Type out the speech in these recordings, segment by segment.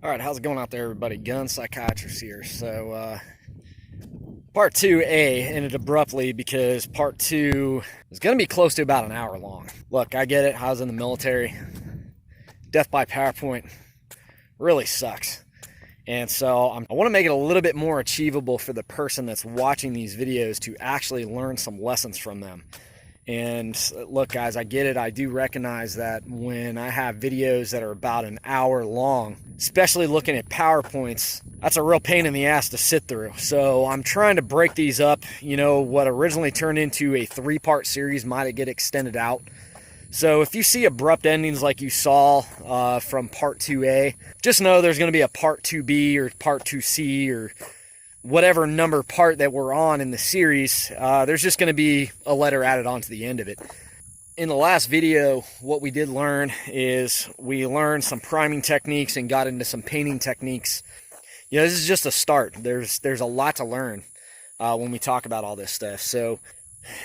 All right, how's it going out there, everybody? Gun Psychiatrist here. So, part 2A ended abruptly because part 2 is going to be close to about an hour long. Look, I get it. I was in the military. Death by PowerPoint really sucks. And so I want to make it a little bit more achievable for the person that's watching these videos to actually learn some lessons from them. And look, guys, I get it. I do recognize that when I have videos that are about an hour long, especially looking at PowerPoints, that's a real pain in the ass to sit through. So I'm trying to break these up. You know, what originally turned into a 3-part series might get extended out. So if you see abrupt endings like you saw from part 2A, just know there's going to be a part 2B or part 2C or whatever number part that we're on in the series. There's just going to be a letter added on to the end of it. In the last video, what we did learn is we learned some priming techniques and got into some painting techniques. You know, this is just a start. There's a lot to learn when we talk about all this stuff. So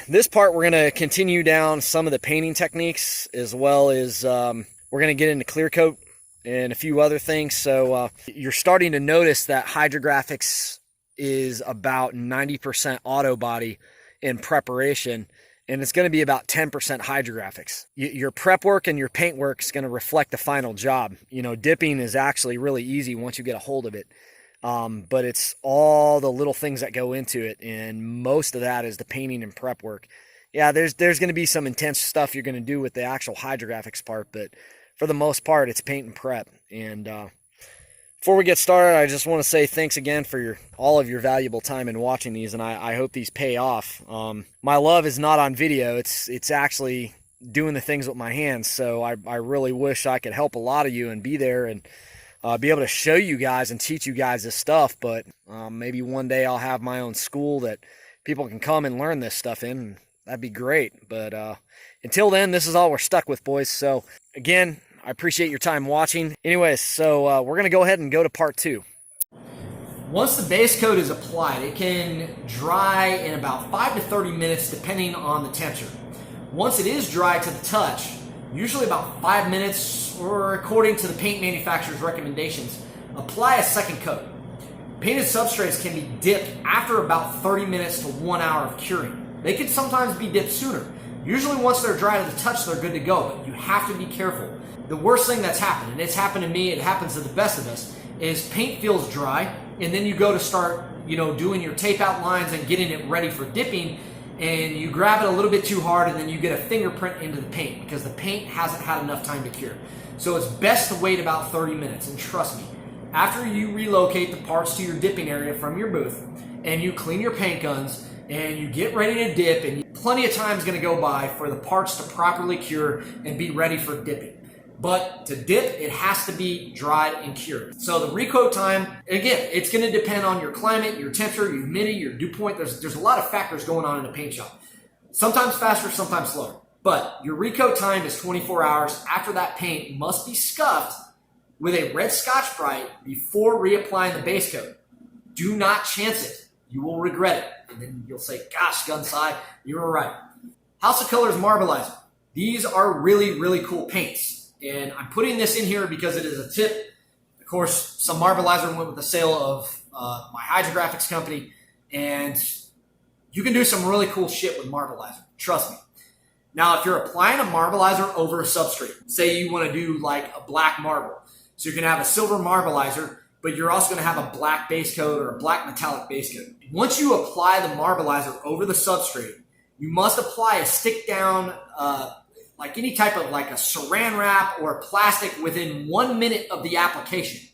this part, we're going to continue down some of the painting techniques, as well as we're going to get into clear coat and a few other things. So you're starting to notice that Hydrographics is about 90% auto body in preparation, and it's going to be about 10% hydrographics. Your prep work and your paint work is going to reflect the final job. You know, dipping is actually really easy once you get a hold of it, but it's all the little things that go into it, and most of that is the painting and prep work. Yeah, there's going to be some intense stuff you're going to do with the actual hydrographics part, but for the most part, it's paint and prep. And before we get started, I just want to say thanks again for all of your valuable time in watching these, and I hope these pay off. My love is not on video. It's actually doing the things with my hands, so I really wish I could help a lot of you and be there and be able to show you guys and teach you guys this stuff, but maybe one day I'll have my own school that people can come and learn this stuff in, and that'd be great. But until then, this is all we're stuck with, boys. So again, I appreciate your time watching. Anyways, so we're going to go ahead and go to part 2. Once the base coat is applied, it can dry in about 5 to 30 minutes depending on the temperature. Once it is dry to the touch, usually about 5 minutes, or according to the paint manufacturer's recommendations, apply a second coat. Painted substrates can be dipped after about 30 minutes to 1 hour of curing. They can sometimes be dipped sooner. Usually once they're dry to the touch, they're good to go, but you have to be careful. The worst thing that's happened, and it's happened to me, it happens to the best of us, is paint feels dry, and then you go to start, doing your tape out lines and getting it ready for dipping, and you grab it a little bit too hard, and then you get a fingerprint into the paint because the paint hasn't had enough time to cure. So it's best to wait about 30 minutes, and trust me, after you relocate the parts to your dipping area from your booth, and you clean your paint guns, and you get ready to dip, and plenty of time is going to go by for the parts to properly cure and be ready for dipping. But to dip, it has to be dried and cured. So the recoat time, again, it's going to depend on your climate, your temperature, your humidity, your dew point. There's a lot of factors going on in a paint shop. Sometimes faster, sometimes slower. But your recoat time is 24 hours. After that, paint must be scuffed with a red Scotch-Brite before reapplying the base coat. Do not chance it. You will regret it. And then you'll say, gosh, Gunsci, you were right. House of Colors Marbleizer. These are really, really cool paints. And I'm putting this in here because it is a tip. Of course, some Marbleizer went with the sale of my Hydrographics company. And you can do some really cool shit with Marbleizer. Trust me. Now, if you're applying a Marbleizer over a substrate, say you want to do like a black marble. So you're going to have a silver Marbleizer, but you're also going to have a black base coat or a black metallic base coat. Once you apply the Marbleizer over the substrate, you must apply a stick down, like any type of like a saran wrap or plastic within 1 minute of the application.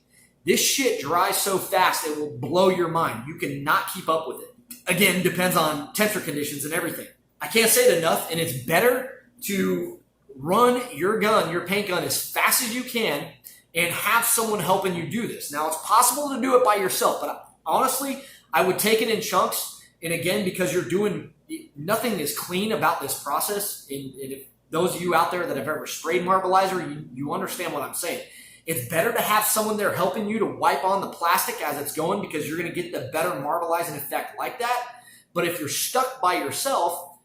This shit dries so fast it will blow your mind. You cannot keep up with it. Again, depends on temperature conditions and everything. I can't say it enough, and it's better to run your gun, your paint gun, as fast as you can and have someone helping you do this. Now, it's possible to do it by yourself, but honestly, I would take it in chunks. And again, because you're doing, nothing is clean about this process. And if those of you out there that have ever sprayed Marbleizer, you understand what I'm saying. It's better to have someone there helping you to wipe on the plastic as it's going, because you're going to get the better marbleizing effect like that. But if you're stuck by yourself,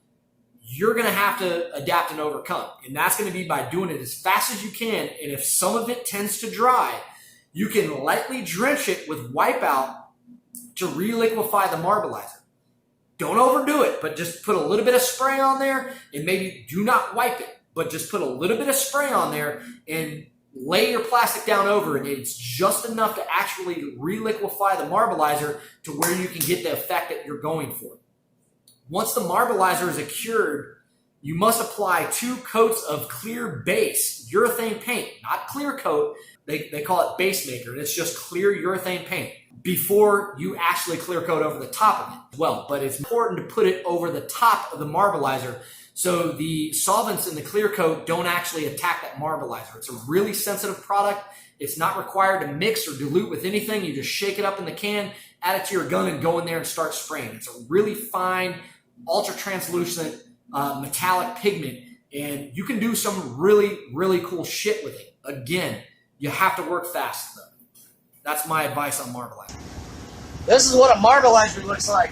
you're going to have to adapt and overcome. And that's going to be by doing it as fast as you can. And if some of it tends to dry, You can lightly drench it with Wipeout to reliquify the marbleizer. Don't overdo it, but just put a little bit of spray on there, and maybe do not wipe it, but just put a little bit of spray on there and lay your plastic down over it. It's just enough to actually reliquify the marbleizer to where you can get the effect that you're going for. Once the marbleizer is cured, you must apply 2 coats of clear base urethane paint, not clear coat. They call it base maker, and it's just clear urethane paint before you actually clear coat over the top of it as well. But it's important to put it over the top of the marbleizer so the solvents in the clear coat don't actually attack that marbleizer. It's a really sensitive product. It's not required to mix or dilute with anything. You just shake it up in the can, add it to your gun, and go in there and start spraying. It's a really fine, ultra translucent metallic pigment, and you can do some really, really cool shit with it. Again, you have to work fast, though. That's my advice on marbleizer. This is what a marbleizer looks like.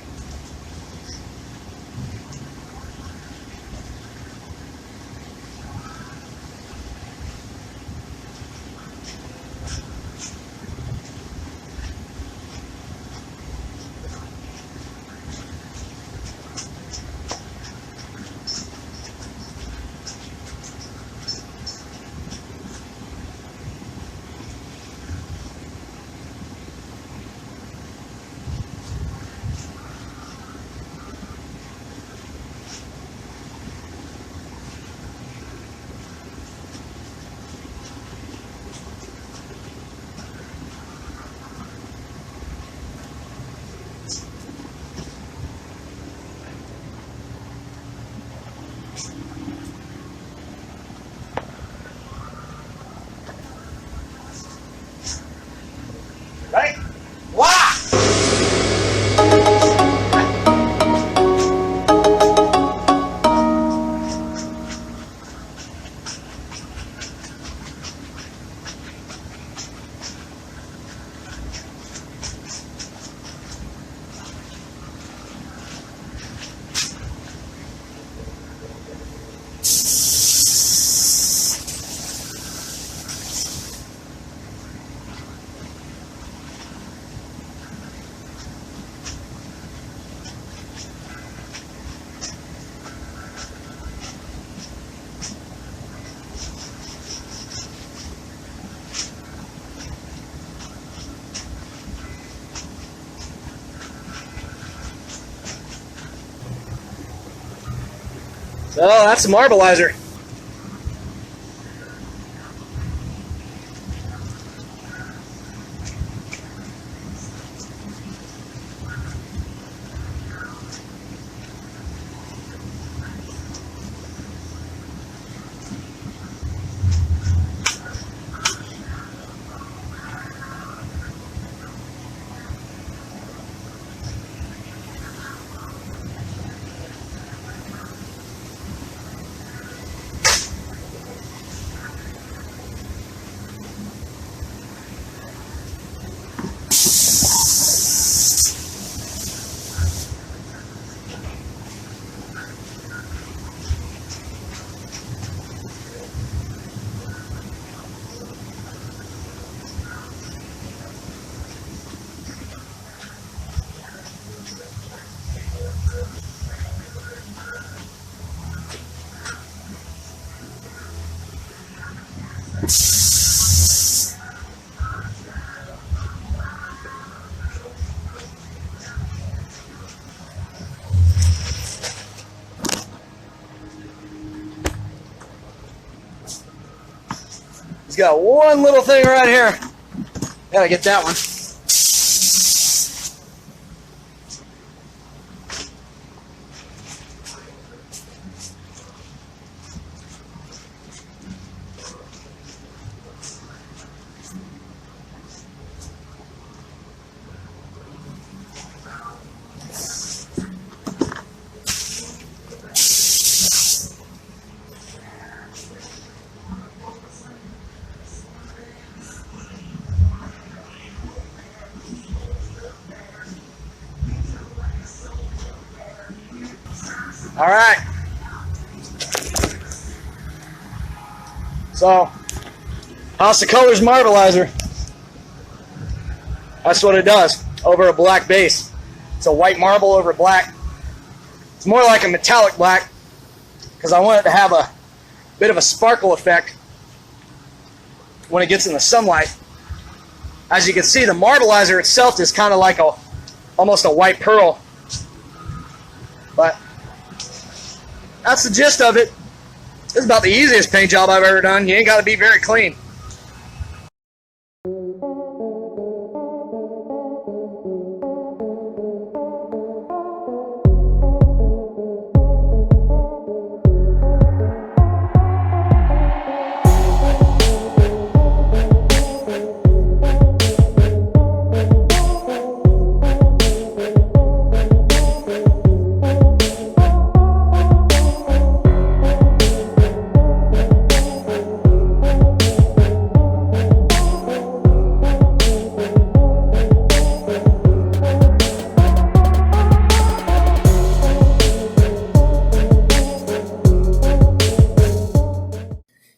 Right? Wow! So that's the marbleizer. He's got one little thing right here. Gotta get that one. All right. So, House of Colors marbleizer. That's what it does over a black base. It's a white marble over black. It's more like a metallic black because I want it to have a bit of a sparkle effect when it gets in the sunlight. As you can see, the marbleizer itself is kind of like almost a white pearl. But that's the gist of it. This is about the easiest paint job I've ever done. You ain't got to be very clean.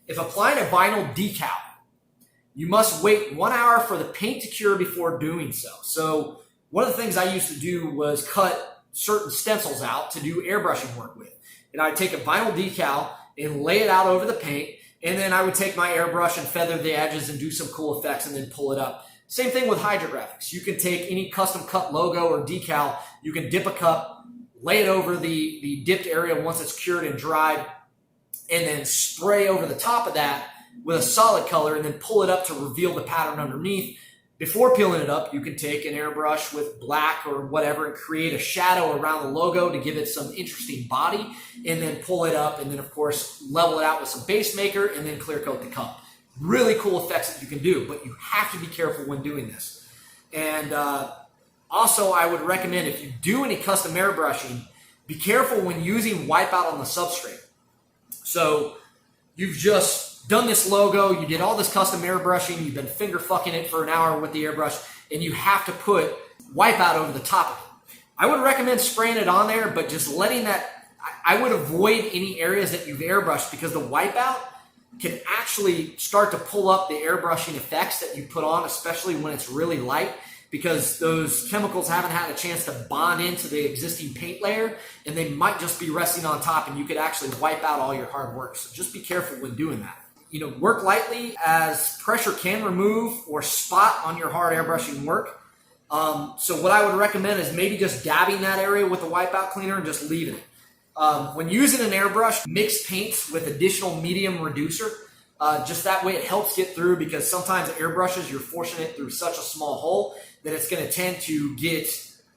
If applying a vinyl decal, you must wait 1 hour for the paint to cure before doing so. So one of the things I used to do was cut certain stencils out to do airbrushing work with. And I'd take a vinyl decal and lay it out over the paint, and then I would take my airbrush and feather the edges and do some cool effects and then pull it up. Same thing with Hydrographics. You can take any custom cut logo or decal, you can dip a cup, lay it over the dipped area once it's cured and dried, and then spray over the top of that with a solid color and then pull it up to reveal the pattern underneath. Before peeling it up, you can take an airbrush with black or whatever and create a shadow around the logo to give it some interesting body, and then pull it up and then, of course, level it out with some base maker and then clear coat the cup. Really cool effects that you can do, but you have to be careful when doing this. And also, I would recommend, if you do any custom airbrushing, be careful when using wipeout on the substrate. So you've just done this logo, you did all this custom airbrushing, you've been finger fucking it for an hour with the airbrush, and you have to put wipeout over the top of it. I would recommend spraying it on there, but just letting that, I would avoid any areas that you've airbrushed, because the wipeout can actually start to pull up the airbrushing effects that you put on, especially when it's really light, because those chemicals haven't had a chance to bond into the existing paint layer, and they might just be resting on top, and you could actually wipe out all your hard work. So just be careful when doing that. You know, work lightly, as pressure can remove or spot on your hard airbrushing work. So what I would recommend is maybe just dabbing that area with the wipeout cleaner and just leaving it. When using an airbrush, mix paints with additional medium reducer. Just that way it helps get through, because sometimes airbrushes, you're forcing it through such a small hole that it's going to tend to get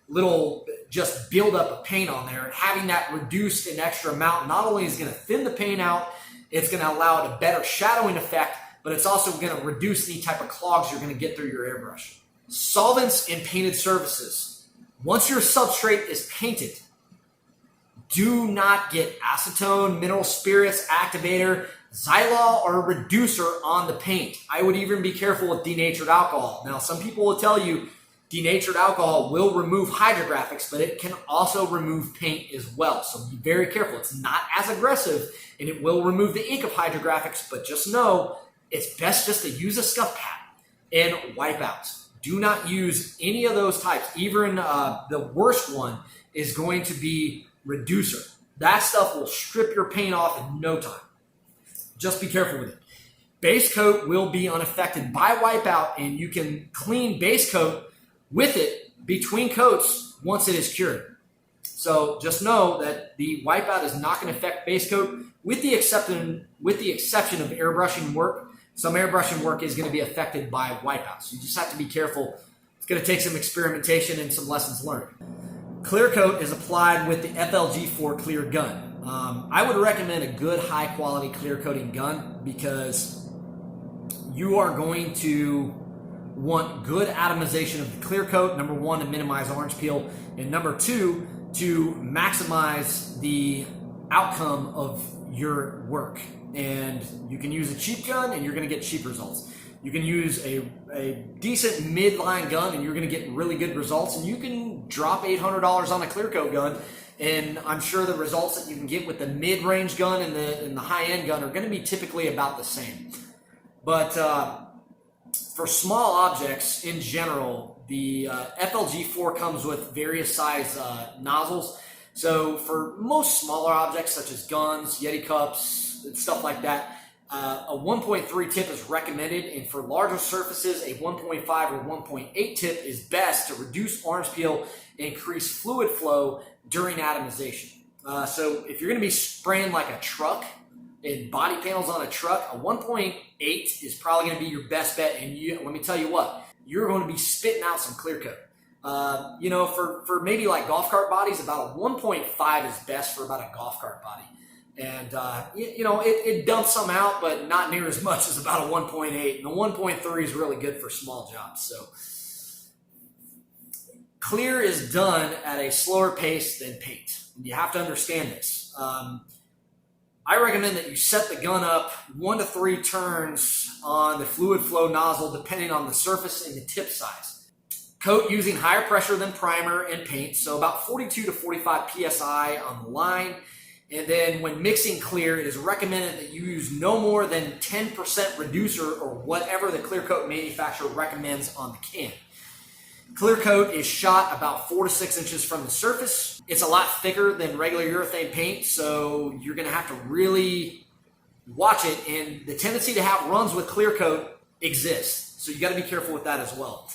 little just build up of paint on there. And having that reduced an extra amount not only is going to thin the paint out, it's going to allow it a better shadowing effect, but it's also going to reduce any type of clogs you're going to get through your airbrush. Solvents in painted surfaces. Once your substrate is painted, do not get acetone, mineral spirits, activator, xylol, or reducer on the paint. I would even be careful with denatured alcohol. Now, some people will tell you denatured alcohol will remove hydrographics, but it can also remove paint as well. So be very careful. It's not as aggressive, and it will remove the ink of hydrographics, but just know it's best just to use a scuff pad and wipe out. Do not use any of those types. Even the worst one is going to be reducer. That stuff will strip your paint off in no time. Just be careful with it. Base coat will be unaffected by wipeout, and you can clean base coat with it between coats once it is cured. So just know that the wipeout is not going to affect base coat, with the exception of airbrushing work. Some airbrushing work is going to be affected by wipeout. So you just have to be careful. It's going to take some experimentation and some lessons learned. Clear coat is applied with the FLG4 clear gun. I would recommend a good high quality clear coating gun, because you are going to want good atomization of the clear coat. Number one, to minimize orange peel, and number two, to maximize the outcome of your work. And you can use a cheap gun and you're going to get cheap results. You can use a decent midline gun and you're going to get really good results. And you can drop $800 on a clear coat gun, and I'm sure the results that you can get with the mid-range gun and the high-end gun are going to be typically about the same. But for small objects in general, The FLG4 comes with various size nozzles. So for most smaller objects such as guns, Yeti cups, and stuff like that, a 1.3 tip is recommended, and for larger surfaces, a 1.5 or 1.8 tip is best to reduce orange peel and increase fluid flow during atomization. So if you're going to be spraying like a truck and body panels on a truck, a 1.8 is probably going to be your best bet. And let me tell you what, you're going to be spitting out some clear coat. For maybe like golf cart bodies, about a 1.5 is best for about a golf cart body. And, it dumps some out, but not near as much as about a 1.8. And the 1.3 is really good for small jobs. So clear is done at a slower pace than paint. You have to understand this. I recommend that you set the gun up 1 to 3 turns on the fluid flow nozzle, depending on the surface and the tip size. Coat using higher pressure than primer and paint, so about 42 to 45 psi on the line. And then when mixing clear, it is recommended that you use no more than 10% reducer or whatever the clear coat manufacturer recommends on the can. Clear coat is shot about 4 to 6 inches from the surface. It's a lot thicker than regular urethane paint, so you're going to have to really watch it. And the tendency to have runs with clear coat exists, so you got to be careful with that as well.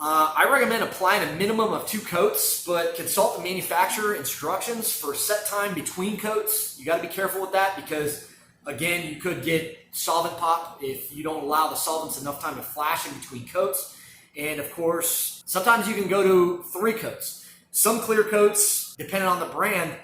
I recommend applying a minimum of 2 coats, but consult the manufacturer instructions for set time between coats. You got to be careful with that because, again, you could get solvent pop if you don't allow the solvents enough time to flash in between coats. And of course, sometimes you can go to 3 coats. Some clear coats, depending on the brand,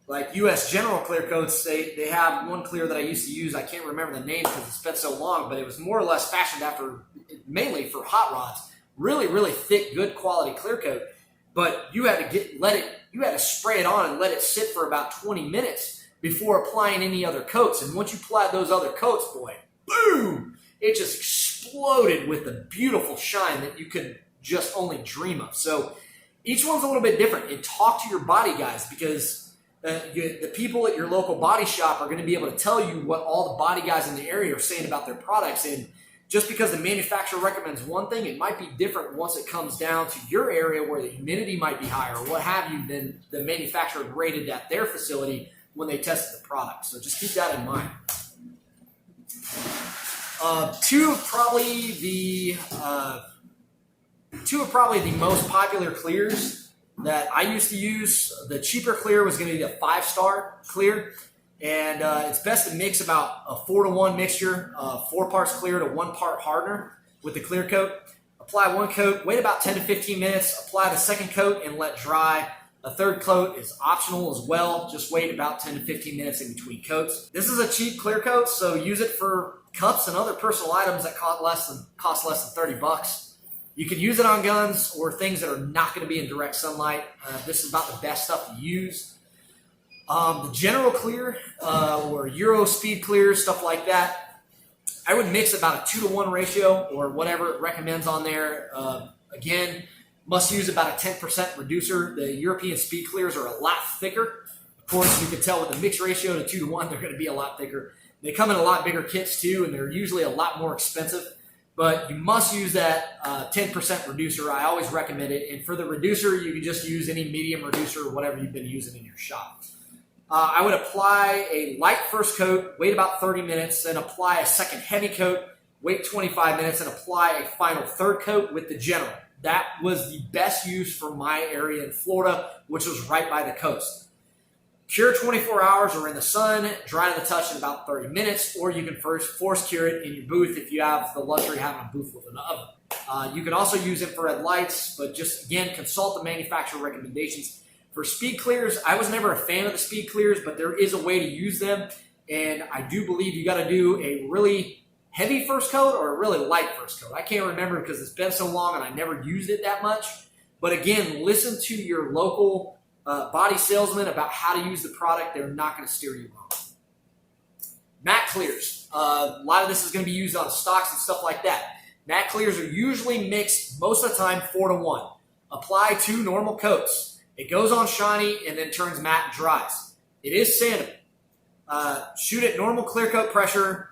like US General clear coats, they have one clear that I used to use. I can't remember the name because it's been so long, but it was more or less fashioned after, mainly for hot rods. Really, really thick, good quality clear coat. But you had to spray it on and let it sit for about 20 minutes before applying any other coats. And once you applied those other coats, boy, boom! It just exploded with the beautiful shine that you could just only dream of. So each one's a little bit different. And talk to your body guys because the people at your local body shop are going to be able to tell you what all the body guys in the area are saying about their products. And just because the manufacturer recommends one thing, it might be different once it comes down to your area where the humidity might be higher or what have you than the manufacturer rated at their facility when they tested the product. So just keep that in mind. Two of probably the most popular clears that I used to use. The cheaper clear was going to be the 5-star clear, and it's best to mix about a 4-to-1 mixture, 4 parts clear to 1 part hardener with the clear coat. Apply 1 coat, wait about 10 to 15 minutes, apply the 2nd coat and let dry. A 3rd coat is optional as well. Just wait about 10 to 15 minutes in between coats. This is a cheap clear coat, so use it for cups and other personal items that cost less than $30. You can use it on guns or things that are not going to be in direct sunlight. This is about the best stuff to use. The general clear or Euro speed clear, stuff like that, I would mix about a 2-to-1 ratio or whatever it recommends on there. Again, must use about a 10% reducer. The European speed clears are a lot thicker. Of course, you can tell with the mix ratio to 2-to-1, they're going to be a lot thicker. They come in a lot bigger kits too, and they're usually a lot more expensive. But you must use that 10% reducer. I always recommend it. And for the reducer, you can just use any medium reducer or whatever you've been using in your shop. I would apply a light first coat, wait about 30 minutes, then apply a second heavy coat, wait 25 minutes, and apply a final 3rd coat with the general. That was the best use for my area in Florida, which was right by the coast. Cure 24 hours or in the sun, dry to the touch in about 30 minutes, or you can first force cure it in your booth if you have the luxury of having a booth with an oven. You can also use infrared lights, but just, again, consult the manufacturer recommendations. For speed clears, I was never a fan of the speed clears, but there is a way to use them, and I do believe you got to do a really heavy first coat or a really light first coat. I can't remember because it's been so long and I never used it that much. But again, listen to your local body salesman about how to use the product. They're not going to steer you wrong. Matte clears. A lot of this is going to be used on stocks and stuff like that. Matte clears are usually mixed most of the time 4-to-1. Apply 2 normal coats. It goes on shiny and then turns matte and dries. It is sandable. Shoot at normal clear coat pressure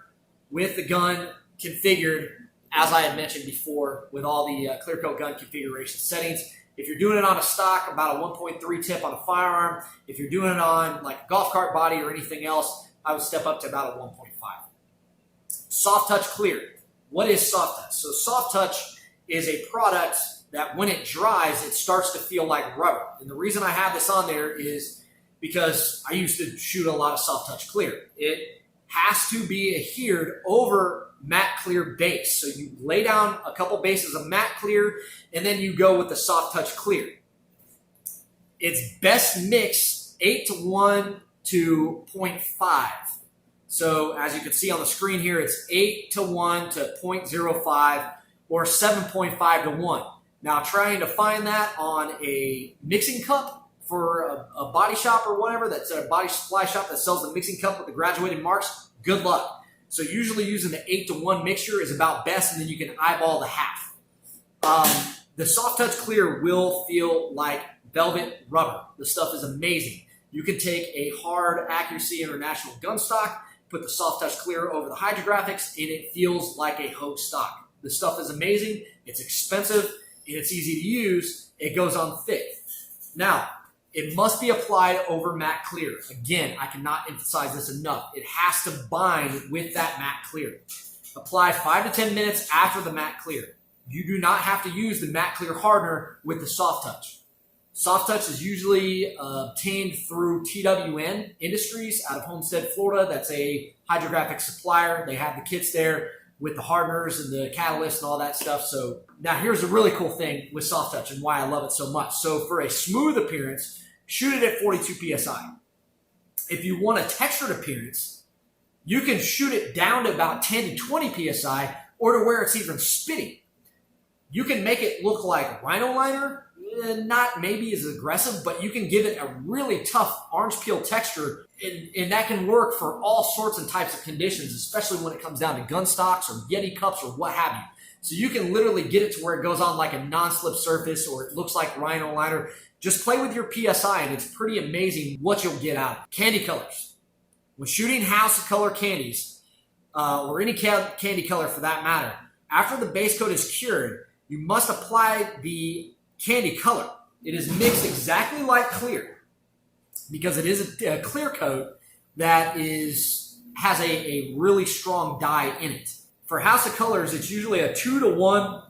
with the gun configured as I had mentioned before, with all the clear coat gun configuration settings. If you're doing it on a stock, about a 1.3 tip on a firearm. If you're doing it on like a golf cart body or anything else, I would step up to about a 1.5. Soft touch clear. What is soft touch? So soft touch is a product that when it dries, it starts to feel like rubber. And the reason I have this on there is because I used to shoot a lot of soft touch clear. It has to be adhered over matte clear base. So you lay down a couple bases of matte clear and then you go with the soft touch clear. It's best mixed 8:1 to 0.5. So as you can see on the screen here, it's 8:1 to 0.05 or 7.5 to 1. Now trying to find that on a mixing cup for a body shop or whatever, that's a body supply shop that sells the mixing cup with the graduated marks, good luck. So usually using the 8:1 mixture is about best, and then you can eyeball the half. The soft touch clear will feel like velvet rubber. The stuff is amazing. You can take a hard accuracy international gun stock, put the soft touch clear over the Hydrographics, and it feels like a Hogue stock. The stuff is amazing. It's expensive and it's easy to use. It goes on thick. Now, it must be applied over matte clear. Again, I cannot emphasize this enough. It has to bind with that matte clear. Apply 5 to 10 minutes after the matte clear. You do not have to use the matte clear hardener with the soft touch. Soft touch is usually obtained through TWN Industries out of Homestead, Florida. That's a hydrographic supplier. They have the kits there with the hardeners and the catalyst and all that stuff. So now here's the really cool thing with soft touch and why I love it so much. So for a smooth appearance, shoot it at 42 PSI. If you want a textured appearance, you can shoot it down to about 10 to 20 PSI or to where it's even spitting. You can make it look like rhino liner, not maybe as aggressive, but you can give it a really tough orange peel texture, and that can work for all sorts and types of conditions, especially when it comes down to gun stocks or Yeti cups or what have you. So you can literally get it to where it goes on like a non-slip surface or it looks like rhino liner. Just play with your PSI and it's pretty amazing what you'll get out of it. Candy colors. When shooting house of color candies, or any candy color for that matter, after the base coat is cured, you must apply the candy color. It is mixed exactly like clear because it is a clear coat that has a really strong dye in it. For House of Colors, it's usually a 2:1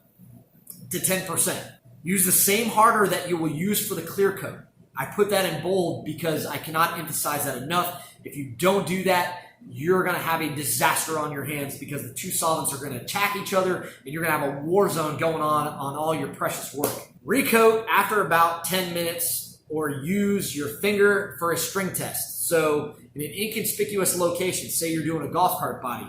to 10%. Use the same hardener that you will use for the clear coat. I put that in bold because I cannot emphasize that enough. If you don't do that, you're going to have a disaster on your hands because the two solvents are going to attack each other and you're going to have a war zone going on all your precious work. Recoat after about 10 minutes or use your finger for a string test. So in an inconspicuous location, say you're doing a golf cart body,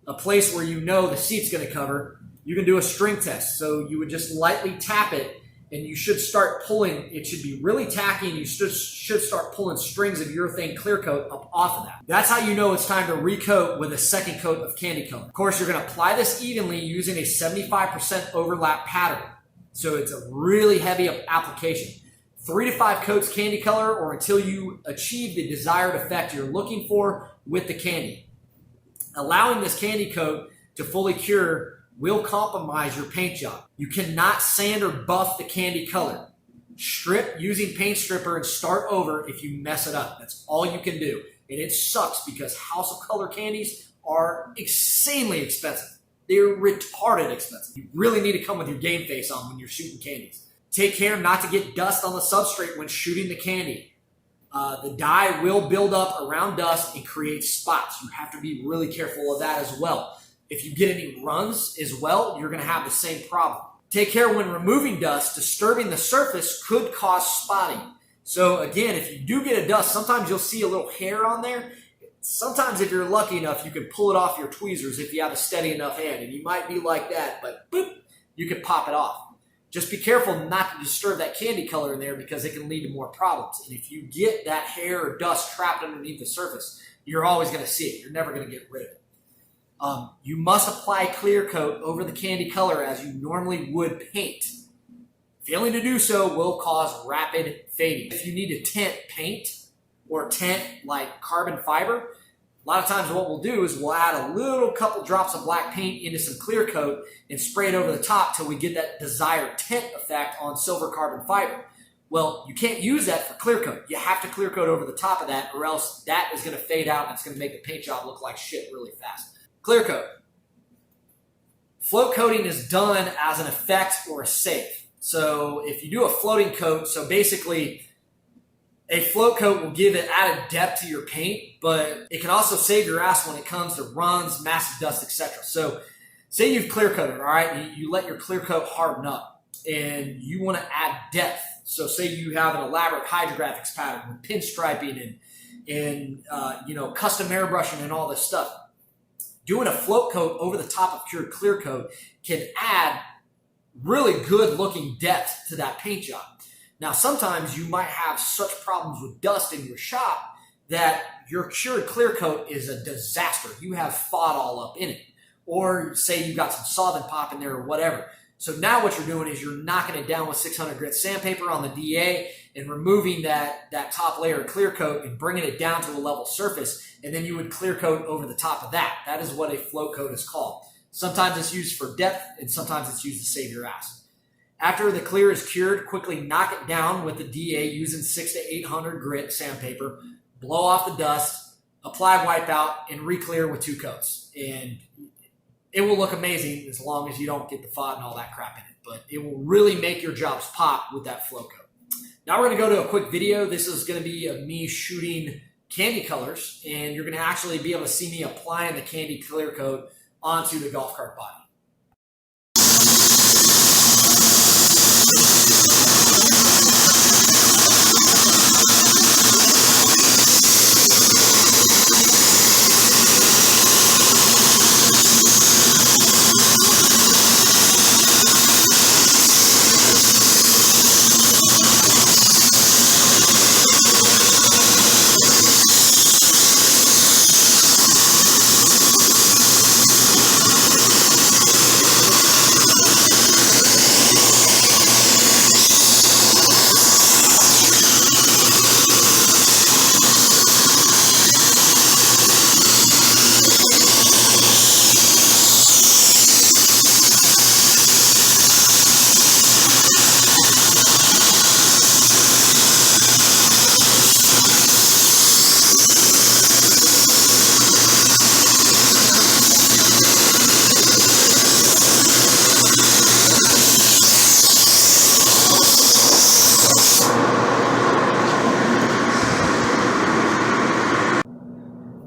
a place where you know the seat's going to cover, you can do a string test. So you would just lightly tap it and you should start pulling. It should be really tacky and you should start pulling strings of urethane clear coat up off of that. That's how you know it's time to recoat with a second coat of candy color. Of course, you're going to apply this evenly using a 75% overlap pattern. So it's a really heavy application. 3 to 5 coats candy color or until you achieve the desired effect you're looking for with the candy. Allowing this candy coat to fully cure will compromise your paint job. You cannot sand or buff the candy color. Strip using paint stripper and start over if you mess it up. That's all you can do. And it sucks because House of Color candies are insanely expensive. They're retarded expensive. You really need to come with your game face on when you're shooting candies. Take care not to get dust on the substrate when shooting the candy. The dye will build up around dust and create spots. You have to be really careful of that as well. If you get any runs as well, you're going to have the same problem. Take care when removing dust. Disturbing the surface could cause spotting. So again, if you do get a dust, sometimes you'll see a little hair on there. Sometimes if you're lucky enough, you can pull it off your tweezers if you have a steady enough hand. And you might be like that, but boop, you can pop it off. Just be careful not to disturb that candy color in there because it can lead to more problems. And if you get that hair or dust trapped underneath the surface, you're always going to see it. You're never going to get rid of it. You must apply clear coat over the candy color as you normally would paint. Failing to do so will cause rapid fading. If you need to tint paint or tint like carbon fiber, A lot of times what we'll do is we'll add a little couple drops of black paint into some clear coat and spray it over the top till we get that desired tint effect on silver carbon fiber. Well, you can't use that for clear coat. You have to clear coat over the top of that, or else that is going to fade out and it's going to make the paint job look like shit really fast. Clear coat. Float coating is done as an effect or a save. So if you do a floating coat, so basically a float coat will give it added depth to your paint, but it can also save your ass when it comes to runs, massive dust, etc. So say you've clear coated, all right, you let your clear coat harden up and you want to add depth. So say you have an elaborate hydrographics pattern with pinstriping and custom airbrushing and all this stuff. Doing a float coat over the top of cured clear coat can add really good looking depth to that paint job. Now, sometimes you might have such problems with dust in your shop that your cured clear coat is a disaster. You have fought all up in it. Or say you got some solvent pop in there or whatever. So now what you're doing is you're knocking it down with 600 grit sandpaper on the DA and removing that top layer of clear coat and bringing it down to a level surface. And then you would clear coat over the top of that. That is what a float coat is called. Sometimes it's used for depth and sometimes it's used to save your ass. After the clear is cured, quickly knock it down with the DA using 600 to 800 grit sandpaper, blow off the dust, apply wipeout, and re-clear with 2 coats. And it will look amazing as long as you don't get the fog and all that crap in it. But it will really make your jobs pop with that float coat. Now we're going to go to a quick video. This is going to be of me shooting candy colors, and you're going to actually be able to see me applying the candy clear coat onto the golf cart body.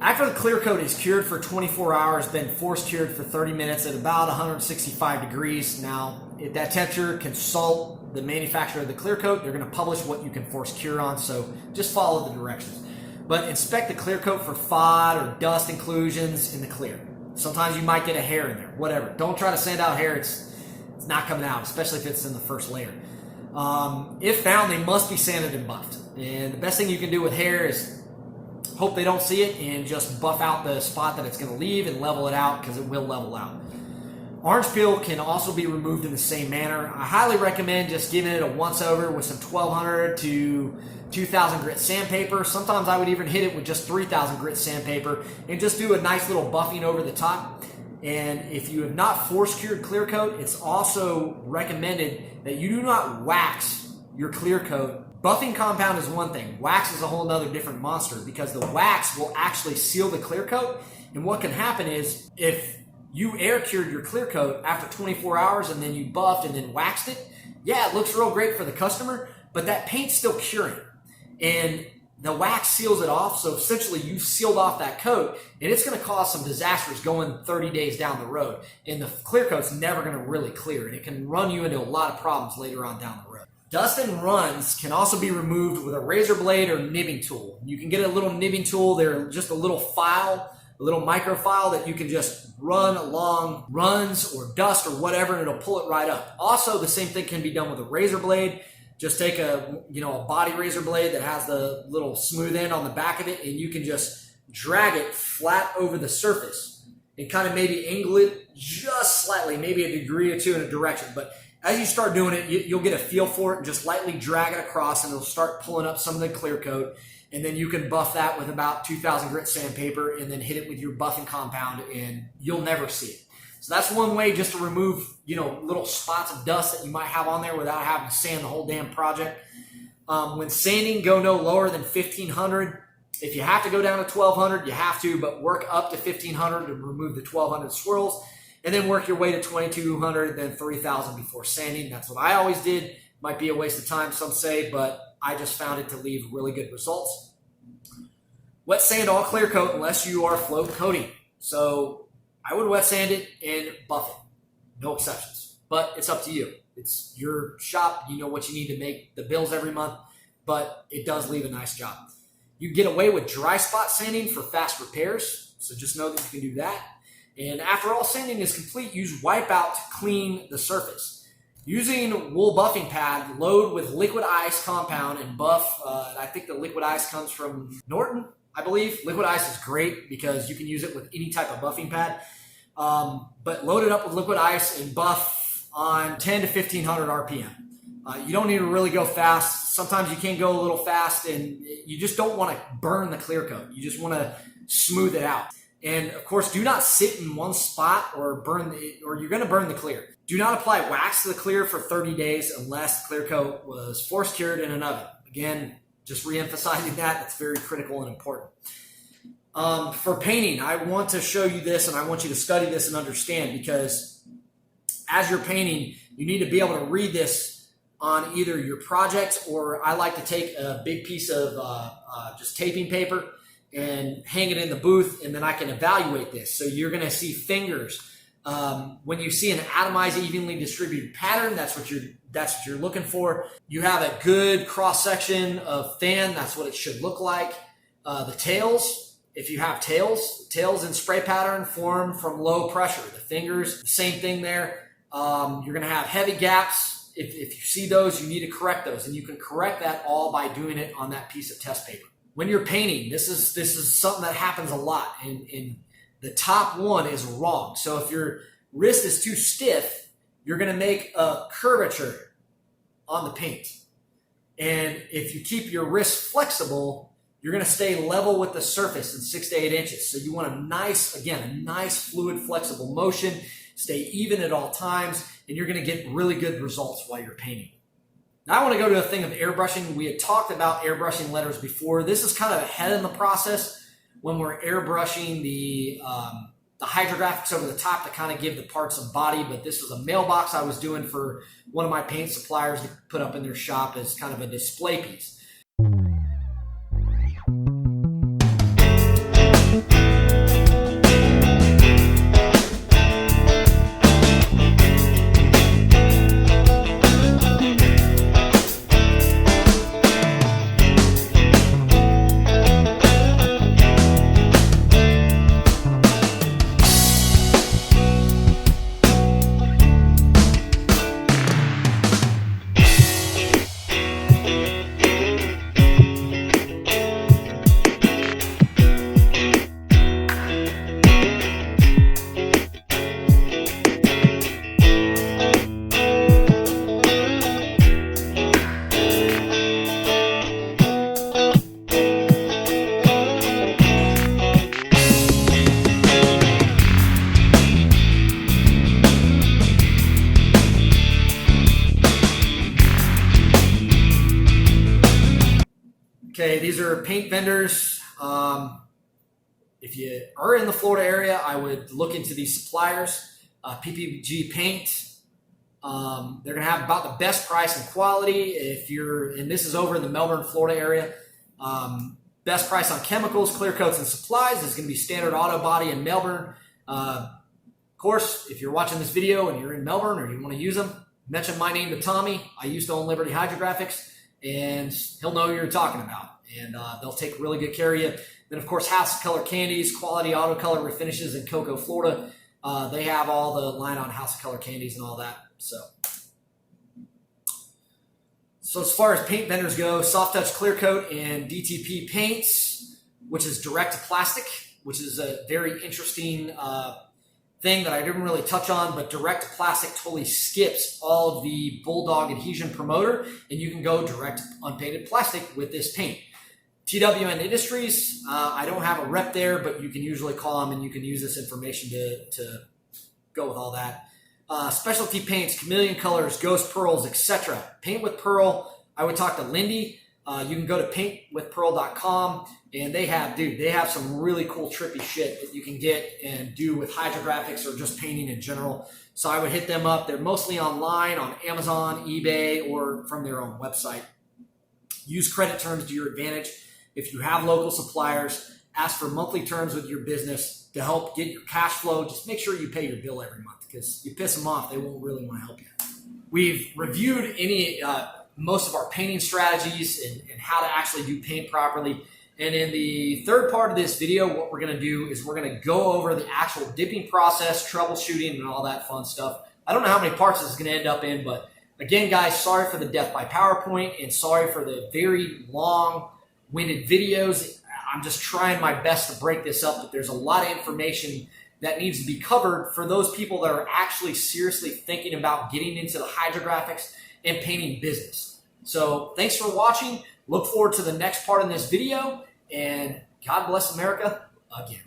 After the clear coat is cured for 24 hours, then force cured for 30 minutes at about 165 degrees. Now, if that temperature, consult the manufacturer of the clear coat. They're going to publish what you can force cure on, so just follow the directions. But inspect the clear coat for FOD or dust inclusions in the clear. Sometimes you might get a hair in there, whatever. Don't try to sand out hair. It's not coming out, especially if it's in the first layer. If found, they must be sanded and buffed. And the best thing you can do with hair is hope they don't see it and just buff out the spot that it's going to leave and level it out, because it will level out. Orange peel can also be removed in the same manner. I highly recommend just giving it a once over with some 1200 to 2000 grit sandpaper. Sometimes I would even hit it with just 3000 grit sandpaper and just do a nice little buffing over the top. And if you have not force cured clear coat, it's also recommended that you do not wax your clear coat. Buffing compound is one thing. Wax is a whole nother different monster, because the wax will actually seal the clear coat. And what can happen is if you air cured your clear coat after 24 hours and then you buffed and then waxed it, yeah, it looks real great for the customer, but that paint's still curing. And the wax seals it off, so essentially you've sealed off that coat, and it's going to cause some disasters going 30 days down the road. And the clear coat's never going to really clear, and it can run you into a lot of problems later on down the road. Dust and runs can also be removed with a razor blade or nibbing tool. You can get a little nibbing tool. They're just a little file, a little micro file that you can just run along runs or dust or whatever, and it'll pull it right up. Also, the same thing can be done with a razor blade. Just take a body razor blade that has the little smooth end on the back of it, and you can just drag it flat over the surface and kind of maybe angle it just slightly, maybe a degree or two in a direction. But as you start doing it, you'll get a feel for it, and just lightly drag it across, and it'll start pulling up some of the clear coat. And then you can buff that with about 2,000 grit sandpaper and then hit it with your buffing compound and you'll never see it. So that's one way just to remove, little spots of dust that you might have on there without having to sand the whole damn project. When sanding, go no lower than 1,500. If you have to go down to 1,200, you have to, but work up to 1,500 to remove the 1,200 swirls, and then work your way to 2,200, then 3,000 before sanding. That's what I always did. Might be a waste of time, some say, but I just found it to leave really good results. Wet sand all clear coat unless you are float coating. So I would wet sand it and buff it. No exceptions, but it's up to you. It's your shop. You know what you need to make the bills every month, but it does leave a nice job. You get away with dry spot sanding for fast repairs, so just know that you can do that. And after all sanding is complete, use Wipeout to clean the surface. Using wool buffing pad, load with liquid ice compound and buff. I think the liquid ice comes from Norton, I believe. Liquid ice is great because you can use it with any type of buffing pad. But load it up with liquid ice and buff on 10 to 1,500 RPM. You don't need to really go fast. Sometimes you can go a little fast and you just don't want to burn the clear coat. You just want to smooth it out. And of course, do not sit in one spot or you're going to burn the clear. Do not apply wax to the clear for 30 days unless the clear coat was force cured in an oven. Again, just re-emphasizing that. That's very critical and important. For painting, I want to show you this and I want you to study this and understand, because as you're painting, you need to be able to read this on either your project, or I like to take a big piece of just taping paper and hang it in the booth, and then I can evaluate this. So you're going to see fingers. When you see an atomized, evenly distributed pattern, that's what you're looking for. You have a good cross section of fan. That's what it should look like. The tails, if you have tails in spray pattern form from low pressure. The fingers, same thing there. You're going to have heavy gaps. If you see those, you need to correct those, and you can correct that all by doing it on that piece of test paper. When you're painting, this is something that happens a lot, and the top one is wrong. So if your wrist is too stiff, you're going to make a curvature on the paint. And if you keep your wrist flexible, you're going to stay level with the surface in 6 to 8 inches. So you want a nice fluid, flexible motion. Stay even at all times, and you're going to get really good results while you're painting. Now I want to go to a thing of airbrushing. We had talked about airbrushing letters before. This is kind of ahead in the process when we're airbrushing the hydrographics over the top to kind of give the parts some body. But this was a mailbox I was doing for one of my paint suppliers to put up in their shop as kind of a display piece. Okay, these are paint vendors. If you are in the Florida area, I would look into these suppliers. PPG Paint, they're going to have about the best price and quality. And this is over in the Melbourne, Florida area. Best price on chemicals, clear coats, and supplies is going to be Standard Auto Body in Melbourne. Of course, if you're watching this video and you're in Melbourne or you want to use them, mention my name to Tommy. I used to own Liberty Hydrographics, and he'll know who you're talking about. And they'll take really good care of you. Then, of course, House of Color Candies, Quality Auto Color Refinishes in Cocoa, Florida. They have all the line on House of Color Candies and all that. So as far as paint vendors go, Soft Touch Clear Coat and DTP Paints, which is direct to plastic, which is a very interesting thing that I didn't really touch on, but direct to plastic totally skips all of the Bulldog adhesion promoter, and you can go direct to unpainted plastic with this paint. TWN Industries, I don't have a rep there, but you can usually call them and you can use this information to go with all that. Specialty paints, chameleon colors, ghost pearls, etc. Paint with Pearl, I would talk to Lindy. You can go to paintwithpearl.com and they have some really cool trippy shit that you can get and do with hydrographics or just painting in general. So I would hit them up. They're mostly online on Amazon, eBay, or from their own website. Use credit terms to your advantage. If you have local suppliers, ask for monthly terms with your business to help get your cash flow. Just make sure you pay your bill every month, because you piss them off, they won't really want to help you. We've reviewed most of our painting strategies and how to actually do paint properly. And in the third part of this video, what we're going to do is we're going to go over the actual dipping process, troubleshooting, and all that fun stuff. I don't know how many parts this is going to end up in, but again, guys, sorry for the death by PowerPoint and sorry for the very long-winded videos. I'm just trying my best to break this up, but there's a lot of information that needs to be covered for those people that are actually seriously thinking about getting into the hydrographics and painting business. So thanks for watching. Look forward to the next part in this video, and God bless America again.